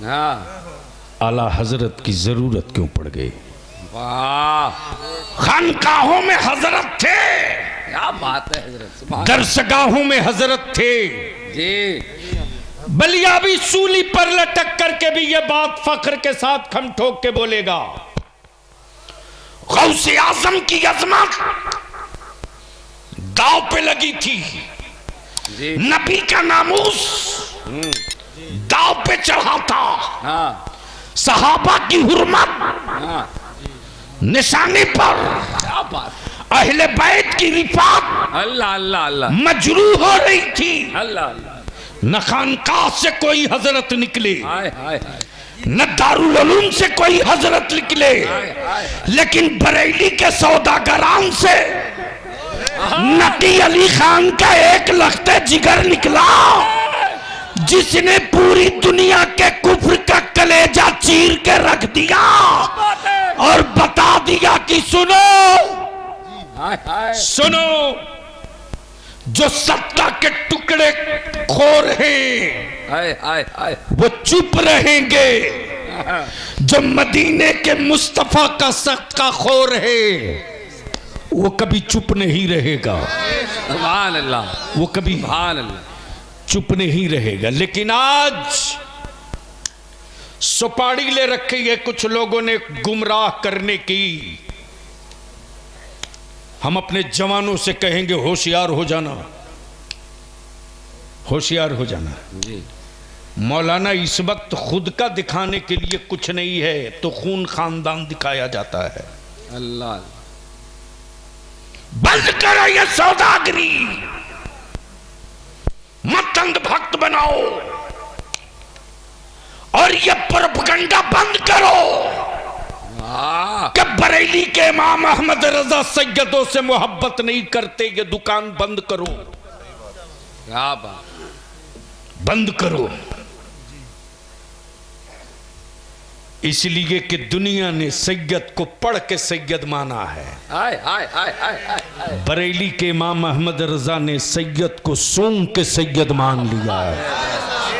हाँ। आला हजरत की जरूरत क्यों पड़ गई? वाह, खानकाहों में हजरत थे, क्या बात है हजरत। दरसगाहों में हजरत थे जी। बलिया भी सूली पर लटक करके भी ये बात फख्र के साथ खम ठोक के बोलेगा, गौसे आजम की अजमत दाव पे लगी थी, जी। नबी का नामूस दाव पे चढ़ा था, हाँ सहाबा की हुर्मत हाँ, निशाने पर, क्या बात। अहले बैत की रिफात अल्लाह अल्लाह अल्लाह मजरू हो रही थी। अल्लाह अल्लाह। न खानकाह से कोई हजरत निकले, हाय हाय हाय न दारुल उलूम से कोई हजरत निकले, हाय हाय। लेकिन बरेली के सौदागरान से नकी अली खान का एक लख्ते जिगर निकला, जिसने पूरी दुनिया के कुफ्र का कलेजा चीर के रख दिया और बता दिया कि सुनो हाय हाय। सुनो, जो सत्ता के टुकड़े खोर हैं हाय हाय हाय। वो चुप रहेंगे, जो मदीने के मुस्तफा का सत्ता खोर है वो कभी चुप नहीं रहेगा, सुभान अल्लाह, वो कभी सुभान अल्लाह। चुप नहीं रहेगा। लेकिन आज सुपाड़ी ले रखी है कुछ लोगों ने गुमराह करने की। हम अपने जवानों से कहेंगे होशियार हो जाना, होशियार हो जाना। जी। मौलाना इस वक्त खुद का दिखाने के लिए कुछ नहीं है तो खून खानदान दिखाया जाता है। अल्लाह। बंद करो ये सौदागरी, मत अंधभक्त बनाओ और ये प्रोपगंडा बंद करो कि बरेली के इमाम अहमद रजा सैयदों से मोहब्बत नहीं करते, ये दुकान बंद करो, क्या बात। बंद करो। इसलिए कि दुनिया ने सैयद को पढ़ के सैयद माना है। हाय हाय हाय हाय हाय। बरेली के इमाम अहमद रजा ने सैयद को सूंघ के सैयद मान लिया है।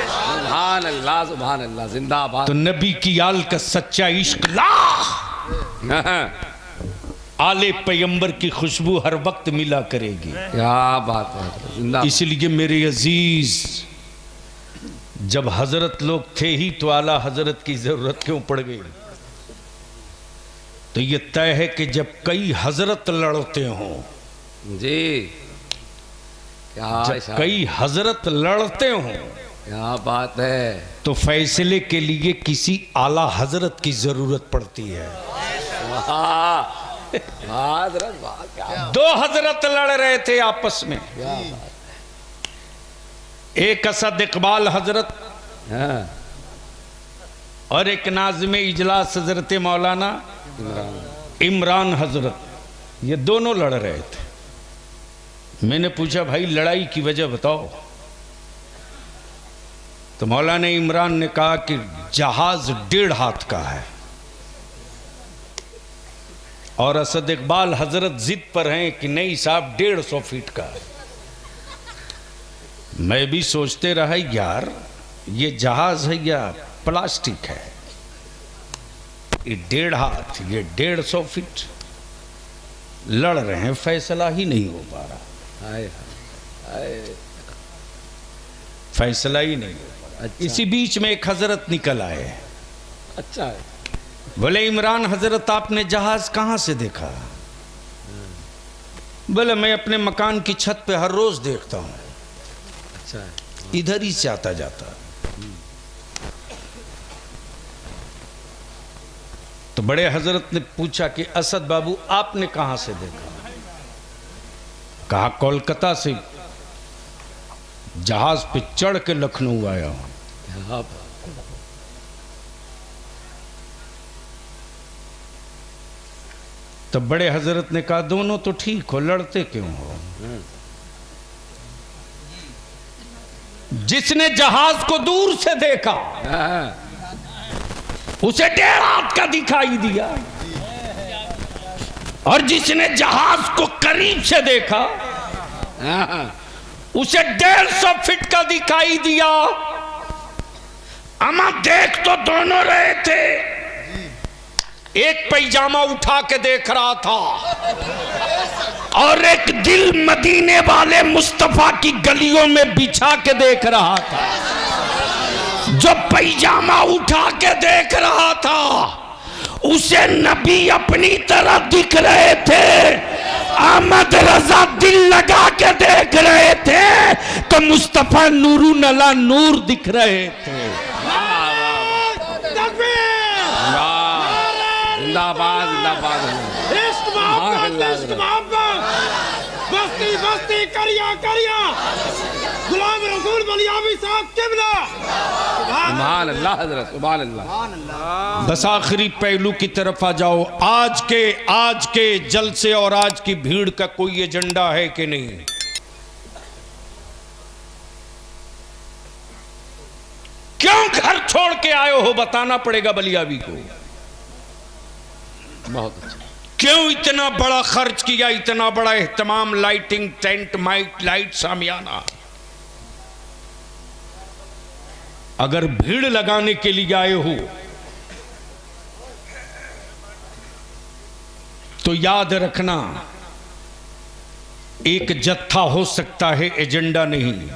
सुभान अल्लाह, सुभान अल्लाह, जिंदाबाद। तो नबी की आल का सच्चा इश्क ला, आले पैगंबर की खुशबू हर वक्त मिला करेगी। क्या बात है, जिंदाबाद। इसलिए मेरे अजीज, जब हजरत लोग थे ही तो आला हजरत की जरूरत क्यों पड़ गई? तो ये तय है कि जब कई हजरत लड़ते हों, जी। क्या जब कई हजरत लड़ते हों, क्या बात है। तो फैसले के लिए किसी आला हजरत की जरूरत पड़ती है। हजरत वाह, क्या दो हजरत लड़ रहे थे आपस में, बात। एक असद इकबाल हजरत हाँ, और एक नाज़िम इजलास हजरत मौलाना इमरान हजरत, ये दोनों लड़ रहे थे। मैंने पूछा भाई लड़ाई की वजह बताओ। तो मौलाना इमरान ने कहा कि जहाज 1.5 हाथ का है और असद इकबाल हजरत जिद पर हैं कि नहीं साहब 150 फीट का है। मैं भी सोचते रहा यार ये जहाज है या प्लास्टिक है, ये 1.5 हाथ, ये 150 फीट, लड़ रहे हैं, फैसला ही नहीं हो पा रहा, हाय हाय। फैसला ही नहीं हो पा रहा। अच्छा। इसी बीच में एक हजरत निकल आए, अच्छा है। बोले इमरान हजरत आपने जहाज कहाँ से देखा? बोले मैं अपने मकान की छत पे हर रोज देखता हूँ, अच्छा है। इधर ही से आता जाता। तो बड़े हजरत ने पूछा कि असद बाबू आपने कहां से देखा? कहा कोलकाता से जहाज पे चढ़ के लखनऊ आया हूं। क्या बात। तो बड़े हजरत ने कहा दोनों तो ठीक हो, लड़ते क्यों हो? जिसने जहाज को दूर से देखा हाँ, उसे 1.5 हाथ का दिखाई दिया, और जिसने जहाज को करीब से देखा हाँ, उसे 150 फीट का दिखाई दिया। अमा देख तो दोनों रहे थे, एक पैजामा उठा के देख रहा था और एक दिल मदीने वाले मुस्तफा की गलियों में बिछा के देख रहा था। जो पैजामा उठा के देख रहा था उसे नबी अपनी तरह दिख रहे थे, अहमद रजा दिल लगा के देख रहे थे तो मुस्तफा नूरू नला नूर दिख रहे थे। जिंदाबाद जिंदाबाद। बस्ती बस्ती करिया करिया गुलाम रसूल बलियावी साहब किबला। सुभान अल्लाह हजरत, सुभान अल्लाह। बस आखिरी पहलू की तरफ आ जाओ। आज के जलसे और आज की भीड़ का कोई एजेंडा है कि नहीं? क्यों घर छोड़ के आए हो बताना पड़ेगा बलियावी को। बहुत अच्छा। क्यों इतना बड़ा खर्च किया, इतना बड़ा एहतमाम, लाइटिंग, टेंट, माइक, लाइट, सामियाना। अगर भीड़ लगाने के लिए आए हो तो याद रखना एक जत्था हो सकता है, एजेंडा नहीं।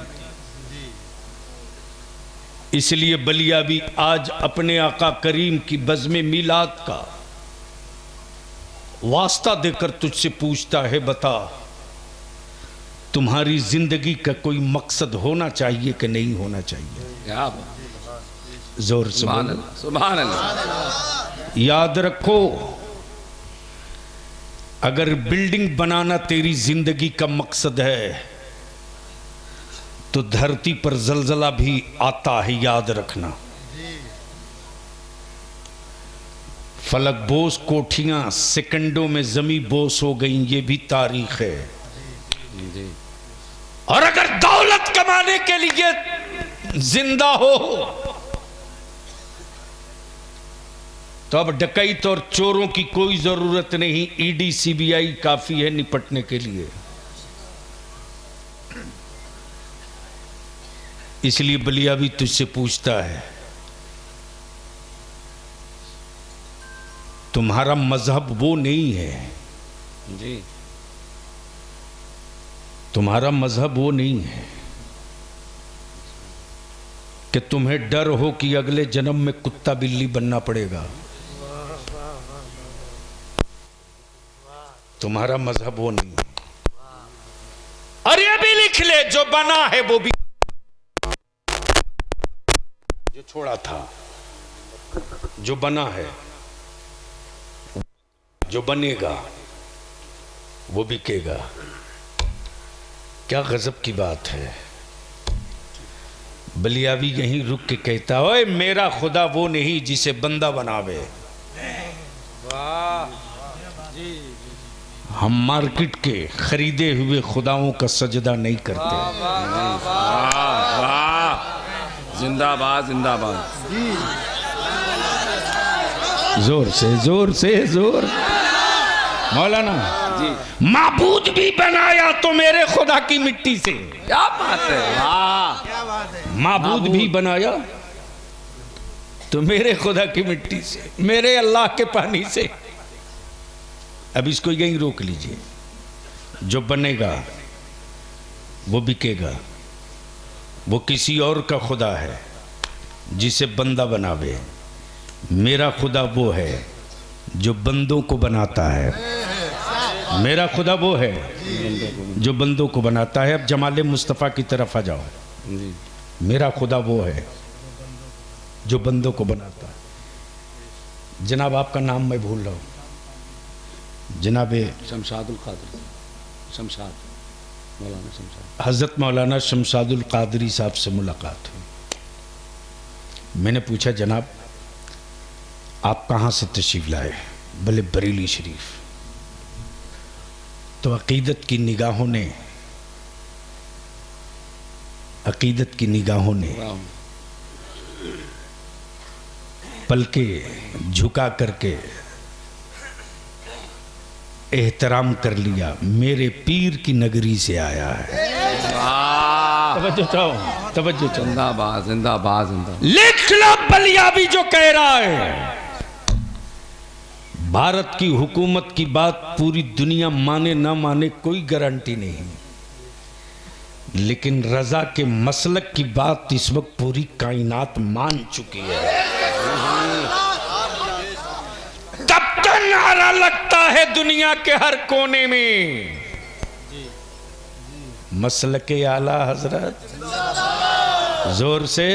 इसलिए बलियावी आज अपने आका करीम की बज़्म मिलाद का वास्ता देकर तुझसे पूछता है, बता तुम्हारी जिंदगी का कोई मकसद होना चाहिए कि नहीं होना चाहिए? क्या बात। जोर से सुभान बोलो। अल्लाह, सुभान अल्लाह। याद रखो, अगर बिल्डिंग बनाना तेरी जिंदगी का मकसद है तो धरती पर जलजला भी आता है, याद रखना। फलक बोस कोठियां सेकंडों में जमी बोस हो गई, ये भी तारीख है। जी। और अगर दौलत कमाने के लिए जिंदा हो तो अब डकैत और चोरों की कोई जरूरत नहीं, ईडी सीबीआई काफी है निपटने के लिए। इसलिए बलियावी तुझसे पूछता है, तुम्हारा मजहब वो नहीं है जी, तुम्हारा मजहब वो नहीं है कि तुम्हें डर हो कि अगले जन्म में कुत्ता बिल्ली बनना पड़ेगा। तुम्हारा मजहब वो नहीं है। और ये भी लिख ले, जो बना है वो भी, जो छोड़ा था, जो बना है, जो बनेगा वो बिकेगा। क्या गजब की बात है। बलियावी यहीं रुक के कहता, ओए मेरा खुदा वो नहीं जिसे बंदा बनावे। हम मार्केट के खरीदे हुए खुदाओं का सजदा नहीं करते। वाह वाह, जिंदाबाद जिंदाबाद। जोर से जोर से जोर। मौलाना जी, माबूद भी बनाया तो मेरे खुदा की मिट्टी से। क्या बात है, वाह। माबूद भी बनाया तो मेरे खुदा की मिट्टी से, मेरे अल्लाह के पानी से। अब इसको यहीं रोक लीजिए। जो बनेगा वो बिकेगा। वो किसी और का खुदा है जिसे बंदा बनावे। मेरा खुदा वो है जो बंदों को बनाता है। मेरा खुदा वो है जो बंदों को बनाता है। अब जमाले मुस्तफ़ा की तरफ आ जाओ। जी, मेरा खुदा वो है जो बंदों को बनाता है। जनाब आपका नाम मैं भूल रहा हूँ। जनाब शमशादुल कादरी, शमशाद, मौलाना शमशाद। हज़रत मौलाना शमशादुल कादरी साहब से मुलाकात हुई। मैंने पूछा, जनाब आप कहाँ से तशरीफ़ लाए? बोले बरेली शरीफ। तो अक़ीदत की निगाहों ने वाह, पलके झुका करके एहतराम कर लिया। मेरे पीर की नगरी से आया है। वाह तवज्जो चाहो, तवज्जो चाहो। जिंदाबाद जिंदाबाद जिंदाबाद। लिख लो बलियाबी जो कह रहा है, भारत की हुकूमत की बात पूरी दुनिया माने ना माने कोई गारंटी नहीं, लेकिन रजा के मसलक की बात इस वक्त पूरी कायनात मान चुकी है। तब तो नारा लगता है दुनिया के हर कोने में, मसलके आला हजरत, जोर से।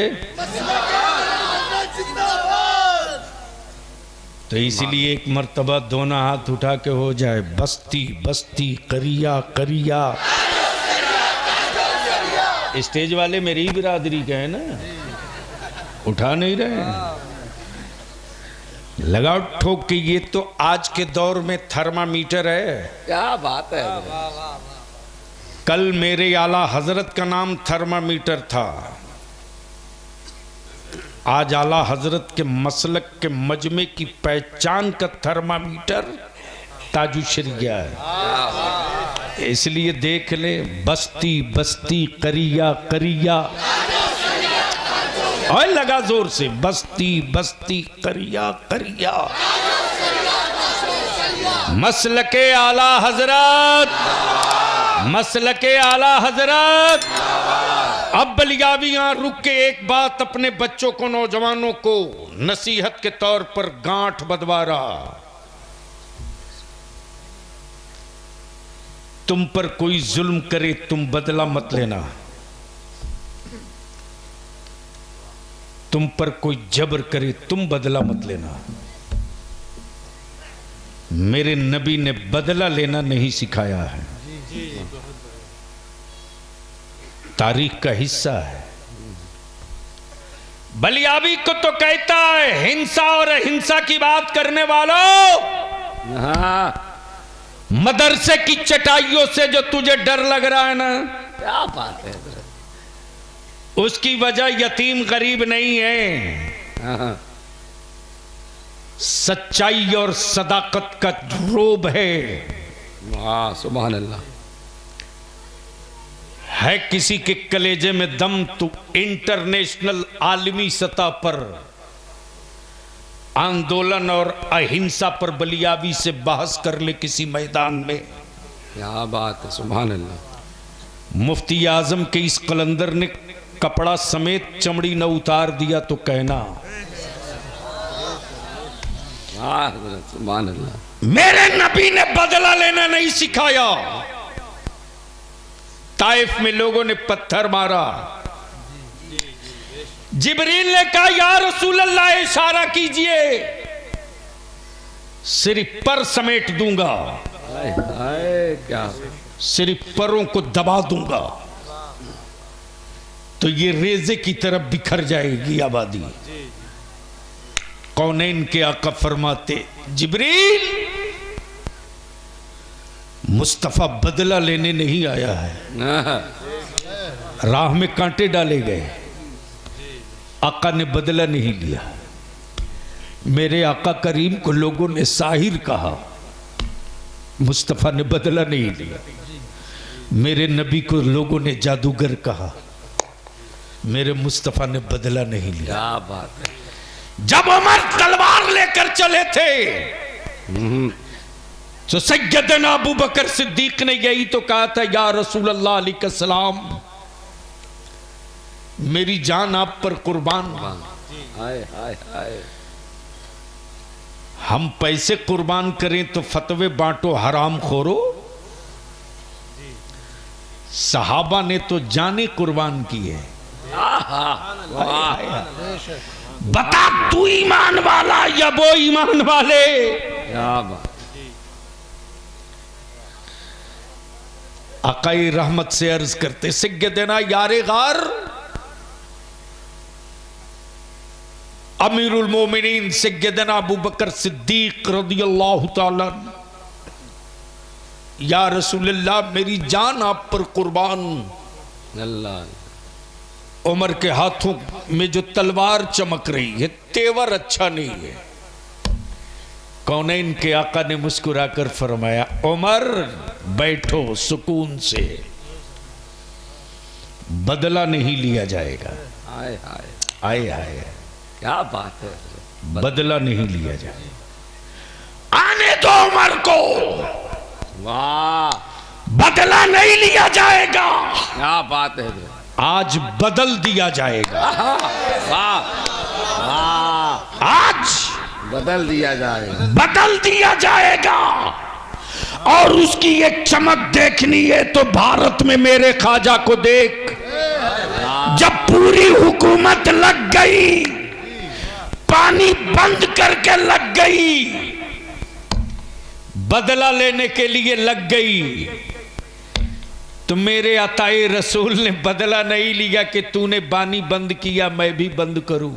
तो इसलिए एक मर्तबा दोनों हाथ उठा के हो जाए, बस्ती बस्ती करिया करिया। स्टेज वाले मेरी बिरादरी के हैं ना, उठा नहीं रहे, लगाओ ठोक के। ये तो आज के दौर में थर्मामीटर है। क्या बात है। कल मेरे आला हजरत का नाम थर्मामीटर था, आज आला हजरत के मसलक के मजमे की पहचान का थर्मामीटर ताजुशरिया है। इसलिए देख ले, बस्ती बस्ती करिया करिया, और लगा जोर से, बस्ती बस्ती करिया करिया। मसलके आला हजरत, मसलके आला हजरत। अब बलियावियां रुक के एक बात अपने बच्चों को, नौजवानों को नसीहत के तौर पर गांठ बंधवा रहा। तुम पर कोई जुल्म करे तुम बदला मत लेना, तुम पर कोई जबर करे तुम बदला मत लेना। मेरे नबी ने बदला लेना नहीं सिखाया है, तारीख का हिस्सा है। बलियाबी को तो कहता है, हिंसा और अहिंसा की बात करने वालों, मदरसे की चटाइयों से जो तुझे डर लग रहा है ना, क्या बात है, उसकी वजह यतीम गरीब नहीं है, सच्चाई और सदाकत का रोब है। वाह सुभान अल्लाह। है किसी के कलेजे में दम तो इंटरनेशनल आलमी सतह पर आंदोलन और अहिंसा पर बलियाबी से बहस कर ले किसी मैदान में। क्या बात है, सुभान अल्लाह। मुफ्ती आजम के इस कलंदर ने कपड़ा समेत चमड़ी न उतार दिया तो कहना, सुभान अल्लाह। मेरे नबी ने बदला लेना नहीं सिखाया। ताइफ में लोगों ने पत्थर मारा, जिब्रील ने कहा या रसूल अल्लाह इशारा कीजिए, सिर्फ पर समेट दूंगा, क्या सिर्फ परों को दबा दूंगा तो ये रेजे की तरफ बिखर जाएगी आबादी। कौनैन के आका फरमाते, जिब्रील मुस्तफा बदला लेने नहीं आया है, राह में कांटे डाले गए, आका ने बदला नहीं लिया। मेरे आका करीम को लोगों ने साहिर कहा, मुस्तफा ने बदला नहीं लिया। मेरे नबी को लोगों ने जादूगर कहा, मेरे मुस्तफा ने बदला नहीं लिया। क्या बात है। जब उमर तलवार लेकर चले थे तो सैयदना अबू बकर सिद्दीक ने यही तो कहा था, या रसूल अल्लाह अलैहिस्सलाम मेरी जान आप पर कुर्बान। हाय हाय हाय। हम पैसे कुर्बान करें तो फतवे बांटो हराम खोरो, सहाबा ने तो जाने कुर्बान की है। बता तू ईमान वाला या वो ईमान वाले। क्या बात। अकाई रहमत से अर्ज करते, सैयदना यारे गार अमीरुल मोमिनीन सैयदना अबू बकर सिद्दीक रदियल्लाहु ताला, या रसूलल्लाह मेरी जान आप पर कुर्बान। अल्लाह। उमर के हाथों में जो तलवार चमक रही है, तेवर अच्छा नहीं है। कौनैन के आका ने मुस्कुराकर फरमाया, उमर बैठो सुकून से। बदला नहीं लिया जाएगा। हाय हाय, आए आए, क्या बात है। बदला नहीं लिया जाएगा। आने दो उमर को, वाह, बदला नहीं लिया जाएगा। क्या बात है। आज बदल दिया जाएगा। वाह वाह, आज बदल दिया जाएगा। बदल दिया जाएगा। और उसकी एक चमक देखनी है तो भारत में मेरे ख्वाजा को देख। जब पूरी हुकूमत लग गई, पानी बंद करके लग गई, बदला लेने के लिए लग गई, तो मेरे अताए रसूल ने बदला नहीं लिया कि तूने पानी बंद किया मैं भी बंद करूं,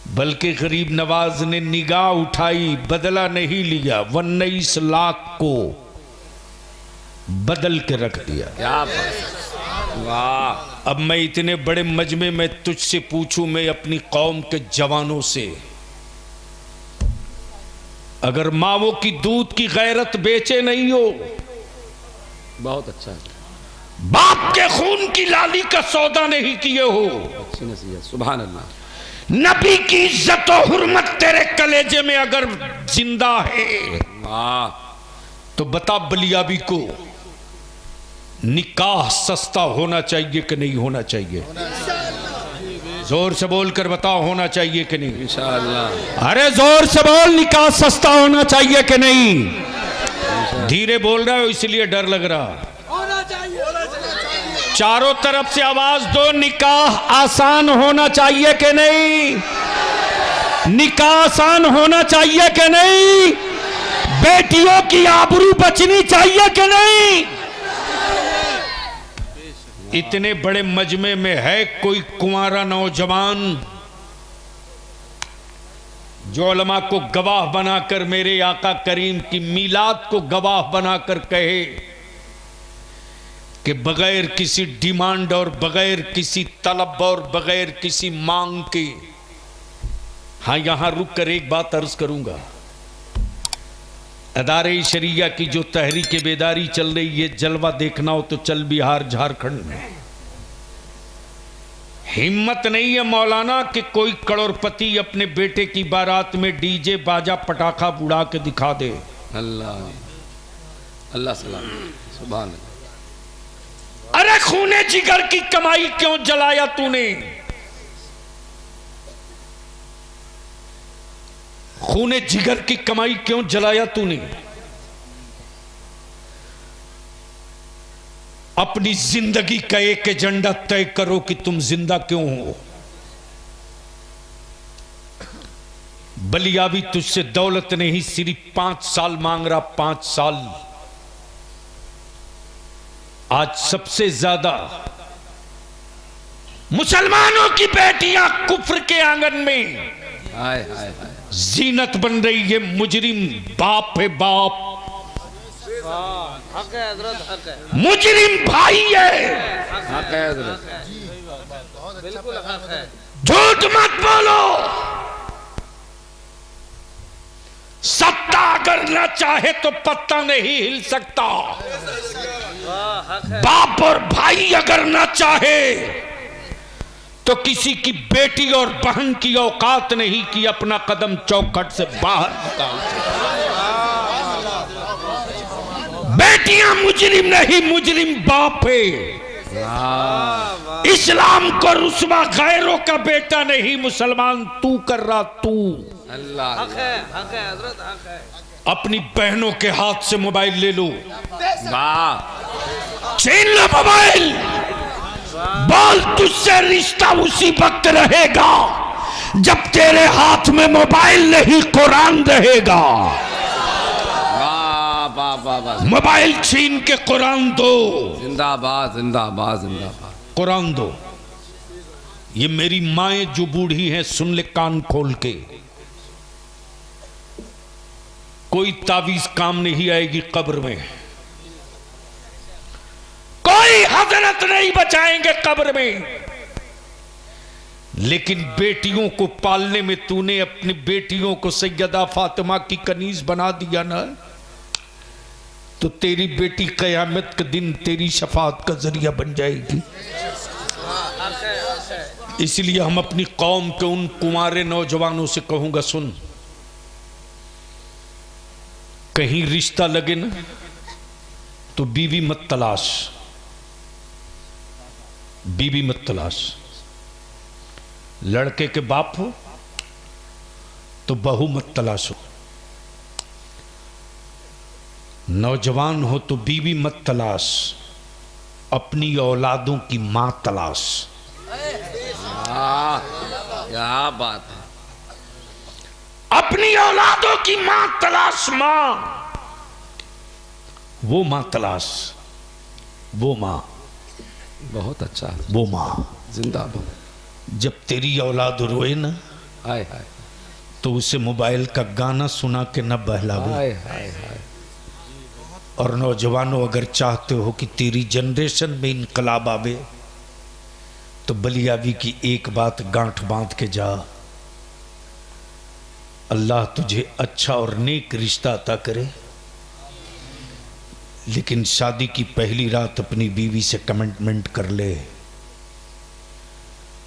बल्कि गरीब नवाज ने निगाह उठाई, बदला नहीं लिया, 19 लाख को बदल के रख दिया। क्या बात, वाह। अब मैं इतने बड़े मजमे में तुझसे पूछूं, मैं अपनी कौम के जवानों से, अगर मावों की दूध की गैरत बेचे नहीं हो, बहुत अच्छा है। बाप के खून की लाली का सौदा नहीं किए हो, अच्छी नसीहत, सुभान अल्लाह। नबी की इज्जत और हुर्मत तेरे कलेजे में अगर जिंदा है, वाह, तो बता बलियाबी को, निकाह सस्ता होना चाहिए कि नहीं होना चाहिए? जोर से बोलकर बताओ, होना चाहिए कि नहीं? इंशाअल्लाह। अरे जोर से बोल, निकाह सस्ता होना चाहिए कि नहीं? धीरे बोल रहा हो इसलिए डर लग रहा। चारों तरफ से आवाज दो, निकाह आसान होना चाहिए कि नहीं? निकाह आसान होना चाहिए कि नहीं? बेटियों की आबरू बचनी चाहिए कि नहीं? इतने बड़े मजमे में है कोई कुंवारा नौजवान जो उलमा को गवाह बनाकर, मेरे आका करीम की मीलाद को गवाह बनाकर कहे कि बगैर किसी डिमांड और बगैर किसी तलब और बगैर किसी मांग के। हाँ, यहां रुक कर एक बात अर्ज करूंगा, अदारे शरिया की जो तहरीक बेदारी चल रही है, जलवा देखना हो तो चल बिहार झारखंड में। हिम्मत नहीं है मौलाना कि कोई करोड़पति अपने बेटे की बारात में डीजे बाजा पटाखा बुड़ा के दिखा दे। अल्लाह अल्लाह सलाम, सुभान अल्लाह। अरे खूने जिगर की कमाई क्यों जलाया तूने? खूने जिगर की कमाई क्यों जलाया तूने? अपनी जिंदगी का एक एजेंडा तय करो कि तुम जिंदा क्यों हो। बलियाबी तुझसे दौलत नहीं, सिर्फ 5 साल मांग रहा, 5 साल। आज सबसे ज्यादा मुसलमानों की बेटियां कुफ्र के आंगन में हाय हाय हाय, जीनत बन रही है। मुजरिम बाप है, बाप हक है हजरत, हक है, मुजरिम भाई है, हक है हजरत। बिल्कुल हक है। झूठ मत बोलो। सत्ता अगर ना चाहे तो पत्ता नहीं हिल सकता। हक है। बाप और भाई अगर ना चाहे तो किसी की बेटी और बहन की औकात नहीं कि अपना कदम चौखट से बाहर निकाल सके। बेटियां मुजरिम नहीं, मुजरिम बाप है। इस्लाम को रुस्वा गैरों का बेटा नहीं, मुसलमान तू कर रहा, तू। अल्लाह हक है हजरत, हक है। अपनी बहनों के हाथ से मोबाइल ले लो, वाह, छीन लो मोबाइल। बोल, तुझसे रिश्ता उसी वक्त रहेगा जब तेरे हाथ में मोबाइल नहीं कुरान रहेगा। वाह वाह वाह वाह, मोबाइल छीन के कुरान दो, जिंदाबाद जिंदाबाद जिंदाबाद। कुरान दो। ये मेरी माएं जो बूढ़ी हैं, सुन ले कान खोल के, कोई तावीज काम नहीं आएगी कब्र में, कोई हजरत नहीं बचाएंगे कब्र में। लेकिन बेटियों को पालने में तूने अपनी बेटियों को सैयदा फातिमा की कनीज बना दिया ना, तो तेरी बेटी कयामत के दिन तेरी शफाअत का जरिया बन जाएगी। इसलिए हम अपनी कौम के उन कुंवारे नौजवानों से कहूंगा, सुन, कहीं रिश्ता लगे ना तो बीवी मत तलाश, बीवी मत तलाश। लड़के के बाप हो तो बहू मत तलाशो, नौजवान हो तो बीवी मत तलाश, अपनी औलादों की मां तलाश। क्या बात है। अपनी औलादों की मां तलाश, मां, वो मां तलाश, वो मां, बहुत अच्छा, वो मां। जिंदाबाद। जब तेरी औलाद रोए ना, हाय हाय तो उसे मोबाइल का गाना सुना के न बहलावे। हाय हाय हाय। और नौजवानों, अगर चाहते हो कि तेरी जनरेशन में इनकलाब आवे तो बलियाबी की एक बात गांठ बांध के जा, अल्लाह तुझे अच्छा और नेक रिश्ता अता करे, लेकिन शादी की पहली रात अपनी बीवी से कमिटमेंट कर ले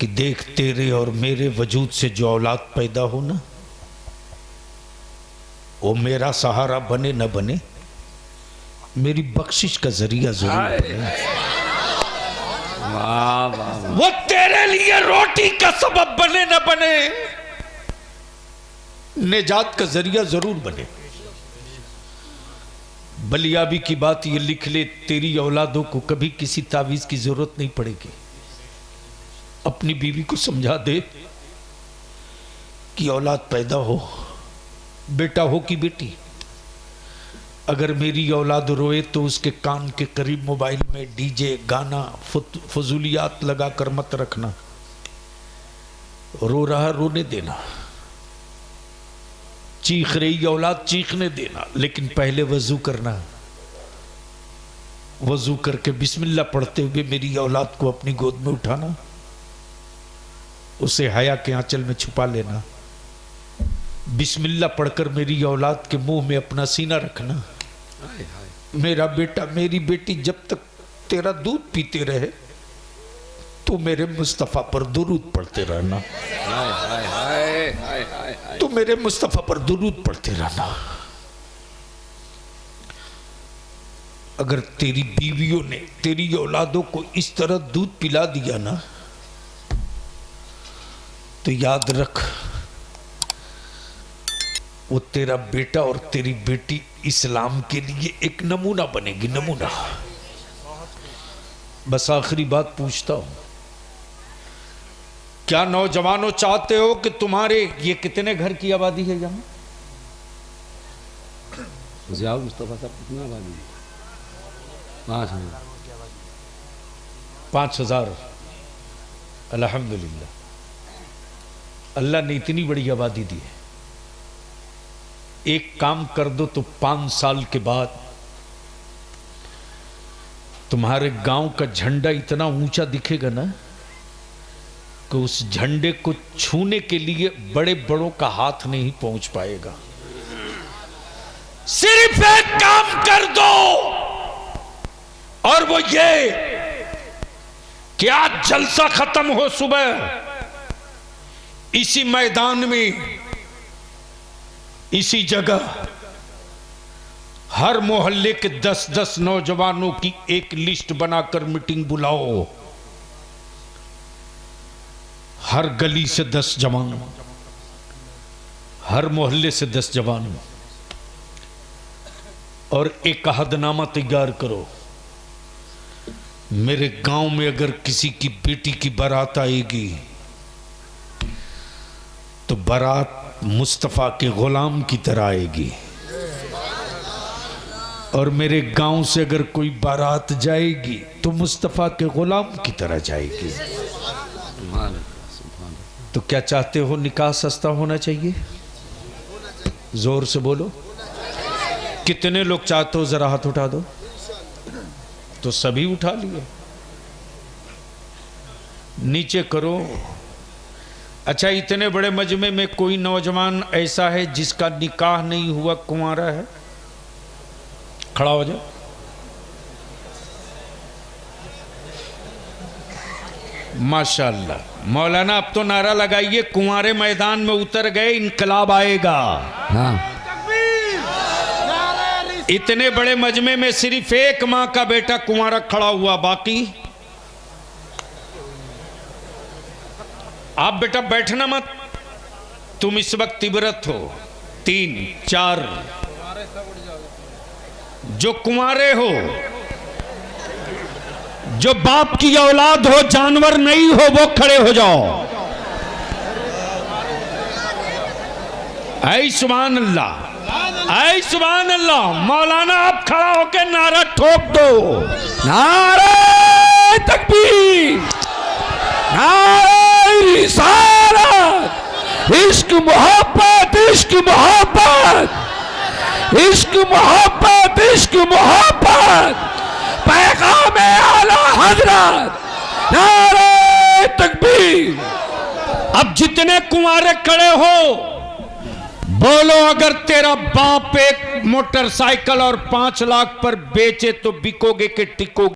कि देख, तेरे और मेरे वजूद से जो औलाद पैदा हो ना, वो मेरा सहारा बने न बने, मेरी बख्शिश का जरिया जरूर बने। वाह वाह। वो तेरे लिए रोटी का सबब बने न बने, निजात का जरिया जरूर बने। बलियाबी की बात ये लिख ले, तेरी औलादों को कभी किसी तावीज की जरूरत नहीं पड़ेगी। अपनी बीवी को समझा दे कि औलाद पैदा हो, बेटा हो कि बेटी, अगर मेरी औलाद रोए तो उसके कान के करीब मोबाइल में डीजे गाना फजूलियात लगा कर मत रखना। रो रहा रोने देना, चीख रही औलाद चीखने देना, लेकिन पहले वजू करना। वजू करके बिस्मिल्लाह पढ़ते हुए मेरी औलाद को अपनी गोद में उठाना, उसे हया के आंचल में छुपा लेना। बिस्मिल्लाह पढ़कर मेरी औलाद के मुंह में अपना सीना रखना। हाय हाय। मेरा बेटा मेरी बेटी जब तक तेरा दूध पीते रहे तो मेरे मुस्तफ़ा पर दुरूद पढ़ते रहना। हाय हाय हाय हाय हाय हाय। तो मेरे मुस्तफ़ा पर दुरूद पढ़ते रहना। अगर तेरी बीवियों ने तेरी औलादों को इस तरह दूध पिला दिया ना, तो याद रख, वो तेरा बेटा और तेरी बेटी इस्लाम के लिए एक नमूना बनेगी, नमूना। बस आखिरी बात पूछता हूं, क्या नौजवानों चाहते हो कि तुम्हारे, ये कितने घर की आबादी है यहां? जिया मुस्तफा साहब कितना आबादी है? 5,000। अल्हम्दुलिल्लाह, अल्लाह ने इतनी बड़ी आबादी दी है। एक काम कर दो तो 5 साल के बाद तुम्हारे गांव का झंडा इतना ऊंचा दिखेगा ना कि उस झंडे को छूने के लिए बड़े बड़ों का हाथ नहीं पहुंच पाएगा। सिर्फ एक काम कर दो, और वो ये कि आज जलसा खत्म हो सुबह इसी मैदान में, इसी जगह, हर मोहल्ले के 10-10 नौजवानों की एक लिस्ट बनाकर मीटिंग बुलाओ। हर गली से 10 जवान, हर मोहल्ले से 10 जवान, और एक अहदनामा तैयार करो। मेरे गांव में अगर किसी की बेटी की बारात आएगी तो बारात मुस्तफ़ा के गुलाम की तरह आएगी, और मेरे गांव से अगर कोई बारात जाएगी तो मुस्तफ़ा के गुलाम की तरह जाएगी। तो क्या चाहते हो, निकाह सस्ता होना चाहिए? जोर से बोलो, कितने लोग चाहते हो? जरा हाथ उठा दो। तो सभी उठा लिए, नीचे करो। अच्छा, इतने बड़े मजमे में कोई नौजवान ऐसा है जिसका निकाह नहीं हुआ, कुंवारा है? खड़ा हो जाओ। माशाअल्लाह। मौलाना अब तो नारा लगाइए, कुंवारे मैदान में उतर गए, इनकलाब आएगा। हाँ इतने बड़े मजमे में सिर्फ एक मां का बेटा कुंवारा खड़ा हुआ, बाकी आप बेटा बैठना मत, तुम इस वक्त तिबरत हो। 3 4 जो कुंवारे हो, जो बाप की औलाद हो, जानवर नहीं हो, वो खड़े हो जाओ। ऐ सुभान अल्लाह, ऐ सुभान अल्लाह। मौलाना आप खड़ा होकर नारा ठोक दो, नारे तकबीर, नारे रिसालत, इश्क मोहब्बत, इश्क मोहब्बत, इश्क मोहब्बत, इश्क मोहब्बत, पैगाम आला हजरत, नारे तकबीर। अब जितने कुंवारे खड़े हो बोलो, अगर तेरा बाप एक मोटरसाइकिल और 5 लाख पर बेचे तो बिकोगे कि टिकोगे?